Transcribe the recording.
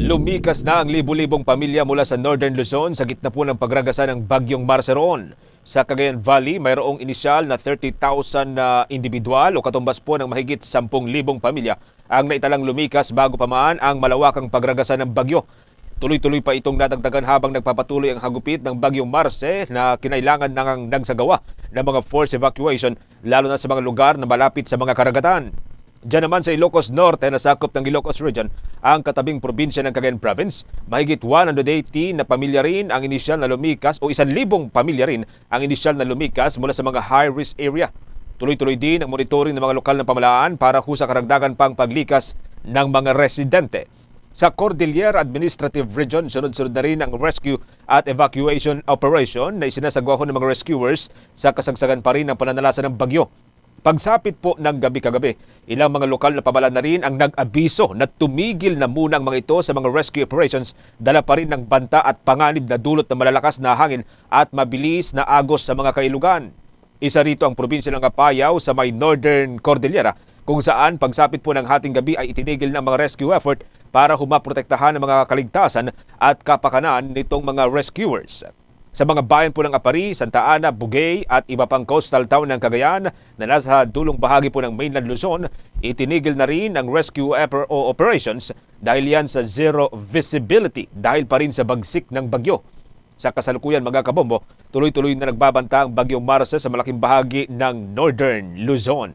Lumikas na ang libu-libong pamilya mula sa Northern Luzon sa gitna po ng pagragasa ng bagyong Marceron. Sa Cagayan Valley, mayroong inisyal na 30,000 na individual o katumbas po ng mahigit 10,000 pamilya ang naitalang lumikas bago pa man ang malawakang pagragasa ng bagyo. Tuloy-tuloy pa itong nadagdagan habang nagpapatuloy ang hagupit ng bagyong Marce na kinailangan nang nagsagawa ng mga forced evacuation lalo na sa mga lugar na malapit sa mga karagatan. Diyan naman sa Ilocos Norte na sakop ng Ilocos Region, ang katabing probinsya ng Cagayan Province, mahigit 180 na pamilya rin ang inisyal na lumikas o 1,000 pamilya rin ang inisyal na lumikas mula sa mga high-risk area. Tuloy-tuloy din ang monitoring ng mga lokal na pamahalaan para sa karagdagan pang paglikas ng mga residente. Sa Cordillera Administrative Region, sunod-sunod na rin ang rescue at evacuation operation na isinasagawa ng mga rescuers sa kasagsagan pa rin ng pananalasa ng bagyo. Pagsapit po ng gabi-kagabi, ilang mga lokal na pamahalaan na rin ang nag-abiso na tumigil na muna ang mga ito sa mga rescue operations, dala pa rin ng banta at panganib na dulot ng malalakas na hangin at mabilis na agos sa mga kailugan. Isa rito ang probinsya ng Apayao sa may Northern Cordillera, kung saan pagsapit po ng hating gabi ay itinigil ng mga rescue effort para humaprotektahan ng mga kaligtasan at kapakanan nitong mga rescuers. Sa mga bayan po ng Apari, Santa Ana, Bugay at iba pang coastal town ng Cagayan na nasa dulong bahagi po ng mainland Luzon, itinigil na rin ang rescue operations dahil yan sa zero visibility dahil pa rin sa bagsik ng bagyo. Sa kasalukuyan mga kabombo, tuloy-tuloy na nagbabanta ang bagyong Marce sa malaking bahagi ng Northern Luzon.